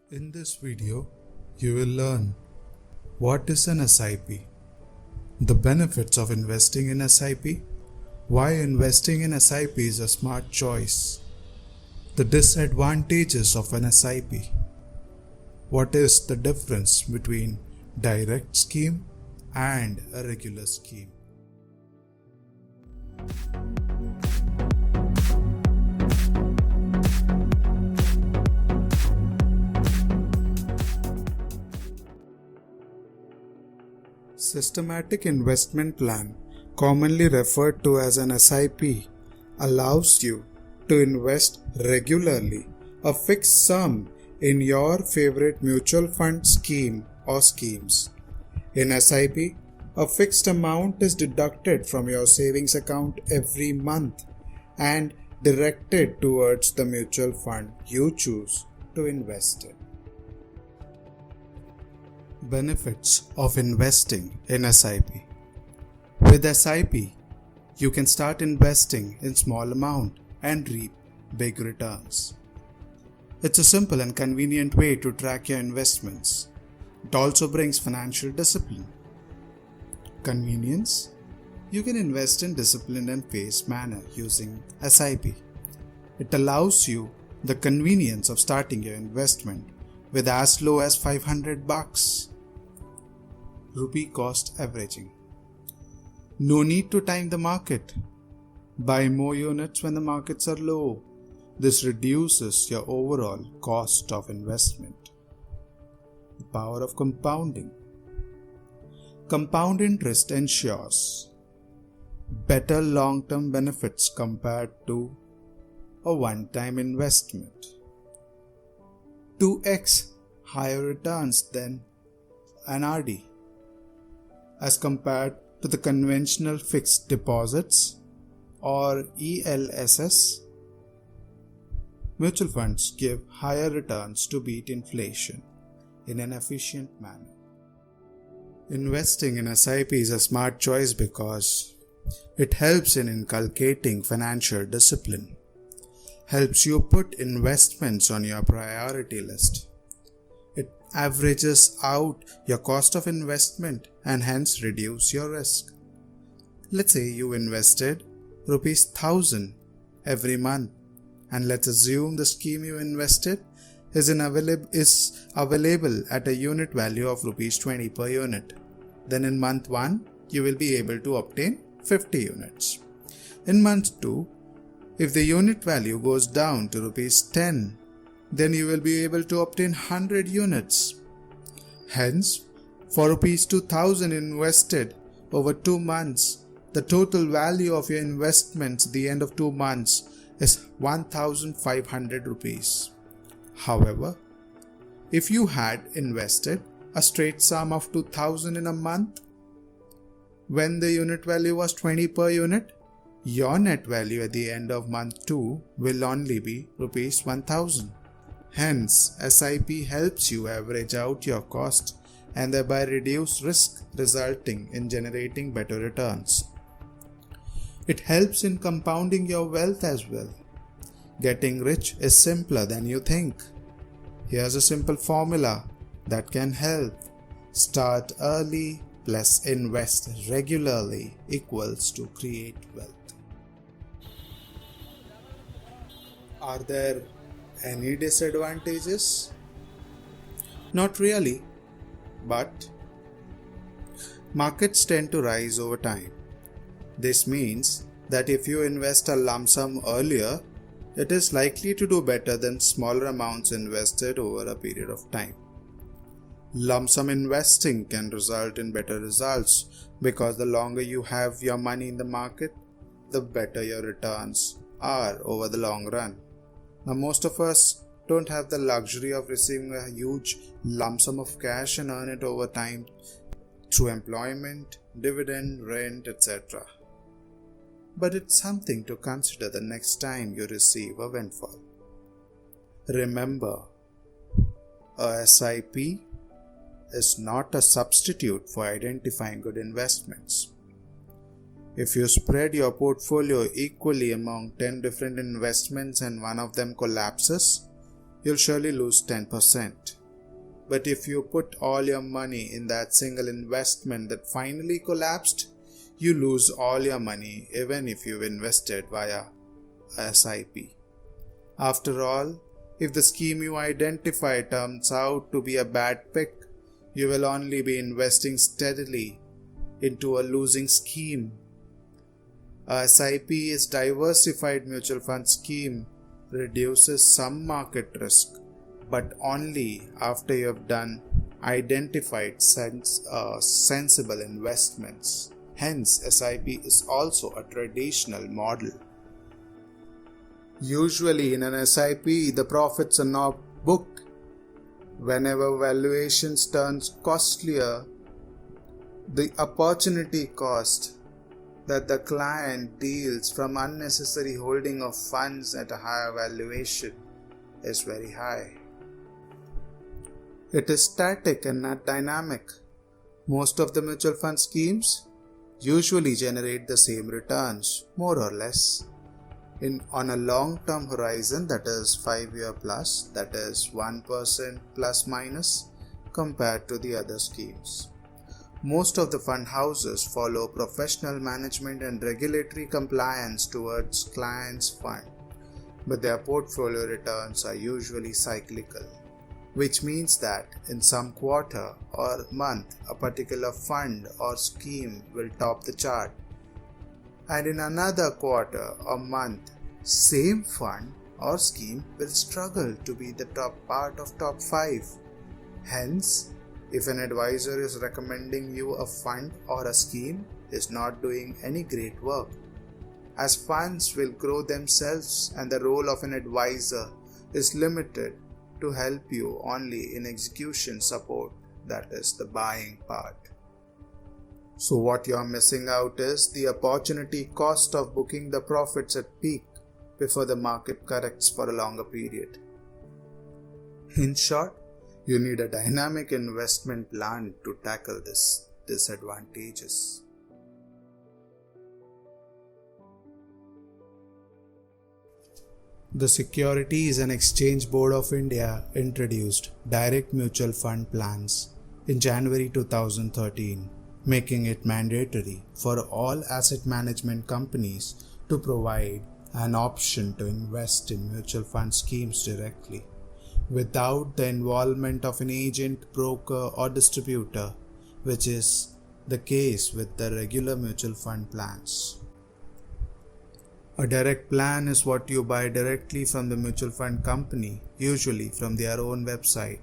In this video, you will learn what is an SIP, the benefits of investing in SIP, why investing in SIP is a smart choice, the disadvantages of an SIP, what is the difference between direct scheme and a regular scheme. Systematic investment plan, commonly referred to as an SIP, allows you to invest regularly a fixed sum in your favorite mutual fund scheme or schemes. In SIP, a fixed amount is deducted from your savings account every month and directed towards the mutual fund you choose to invest in. Benefits of investing in SIP. With SIP, you can start investing in small amount and reap big returns. It's a simple and convenient way to track your investments. It also brings financial discipline. Convenience. You can invest in disciplined and phased manner using SIP. It allows you the convenience of starting your investment with as low as $500. Rupee cost averaging. No need to time the market. Buy more units when the markets are low. This reduces your overall cost of investment. The power of compounding. Compound interest ensures better long-term benefits compared to a one-time investment. 2x higher returns than an RD as compared to the conventional fixed deposits or ELSS. Mutual funds give higher returns to beat inflation in an efficient manner. Investing in SIP is a smart choice because it helps in inculcating financial discipline, helps you put investments on your priority list. It averages out your cost of investment and hence reduce your risk. Let's say you invested ₹1,000 every month, and let's assume the scheme you invested is available at a unit value of ₹20 per unit. Then in month 1, you will be able to obtain 50 units. In month 2, if the unit value goes down to ₹10, then you will be able to obtain 100 units. Hence, for ₹2,000 invested over 2 months, the total value of your investments at the end of 2 months is 1,500 rupees. However, if you had invested a straight sum of 2,000 in a month, when the unit value was 20 per unit, your net value at the end of month 2 will only be ₹1,000. Hence, SIP helps you average out your cost and thereby reduce risk, resulting in generating better returns. It helps in compounding your wealth as well. Getting rich is simpler than you think. Here's a simple formula that can help. Start early plus invest regularly equals to create wealth. Are there any disadvantages? Not really, but markets tend to rise over time. This means that if you invest a lump sum earlier, it is likely to do better than smaller amounts invested over a period of time. Lump sum investing can result in better results because the longer you have your money in the market, the better your returns are over the long run. Now, most of us don't have the luxury of receiving a huge lump sum of cash and earn it over time through employment, dividend, rent, etc. But it's something to consider the next time you receive a windfall. Remember, a SIP is not a substitute for identifying good investments. If you spread your portfolio equally among 10 different investments and one of them collapses, you'll surely lose 10%. But if you put all your money in that single investment that finally collapsed, you lose all your money even if you've invested via SIP. After all, if the scheme you identify turns out to be a bad pick, you will only be investing steadily into a losing scheme. A SIP is diversified mutual fund scheme, reduces some market risk, but only after you have done identified sensible investments. Hence, SIP is also a traditional model. Usually in an SIP, the profits are not booked. Whenever valuations turns costlier, the opportunity cost that the client deals from unnecessary holding of funds at a higher valuation is very high. It is static and not dynamic. Most of the mutual fund schemes usually generate the same returns, more or less. On a long-term horizon, that is 5-year plus, that is 1% plus minus compared to the other schemes. Most of the fund houses follow professional management and regulatory compliance towards clients' fund, but their portfolio returns are usually cyclical, which means that in some quarter or month, a particular fund or scheme will top the chart, and in another quarter or month, same fund or scheme will struggle to be the top part of top 5. Hence, if an advisor is recommending you a fund or a scheme, is not doing any great work, as funds will grow themselves and the role of an advisor is limited to help you only in execution support, that is the buying part. So what you are missing out is the opportunity cost of booking the profits at peak before the market corrects for a longer period. In short, you need a dynamic investment plan to tackle these disadvantages. The Securities and Exchange Board of India introduced direct mutual fund plans in January 2013, making it mandatory for all asset management companies to provide an option to invest in mutual fund schemes directly, without the involvement of an agent, broker or distributor, which is the case with the regular mutual fund plans. A direct plan is what you buy directly from the mutual fund company, usually from their own website,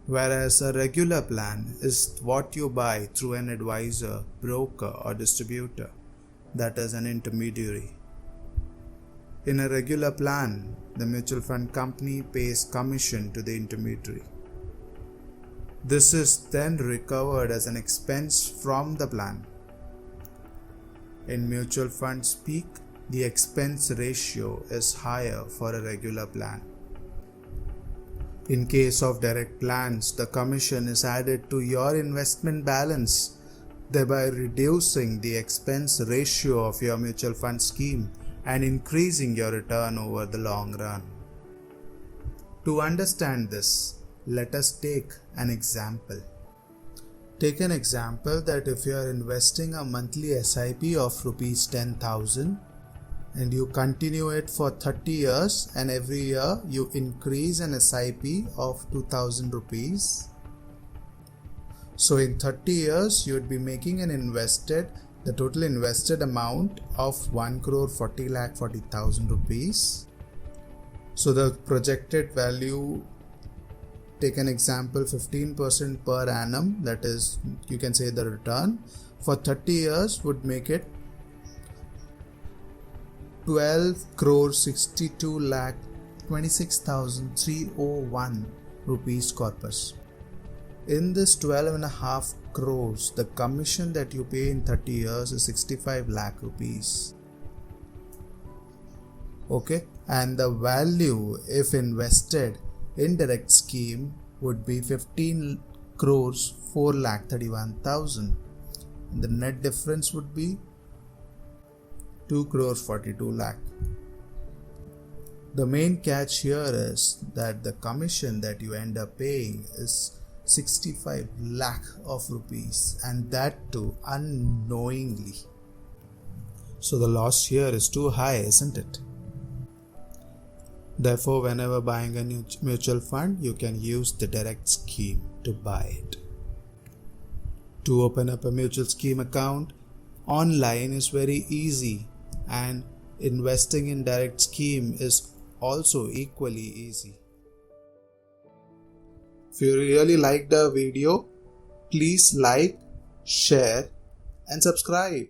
whereas a regular plan is what you buy through an advisor, broker or distributor, that is an intermediary. In a regular plan, the mutual fund company pays commission to the intermediary. This is then recovered as an expense from the plan. In mutual fund speak, the expense ratio is higher for a regular plan. In case of direct plans, the commission is added to your investment balance, thereby reducing the expense ratio of your mutual fund scheme and increasing your return over the long run. To understand this, let us take an example. Take an example that if you are investing a monthly SIP of Rs 10,000 and you continue it for 30 years and every year you increase an SIP of 2,000 rupees. So in 30 years you would be making the total invested amount of 1,40,40,000 rupees. So the projected value, take an example 15% per annum, that is you can say the return for 30 years would make it 12,62,26,301 rupees corpus. In this 12.5 crores, the commission that you pay in 30 years is 65 lakh rupees. Okay, and the value if invested in direct scheme would be 15 crores 4,31,000. The net difference would be 2 crores 42 lakh. The main catch here is that the commission that you end up paying is 65 lakh of rupees, and that too unknowingly. So the loss here is too high, isn't it? Therefore, whenever buying a new mutual fund, you can use the direct scheme to buy it. To open up a mutual scheme account online is very easy, and investing in direct scheme is also equally easy. If you really liked the video, please like, share and subscribe.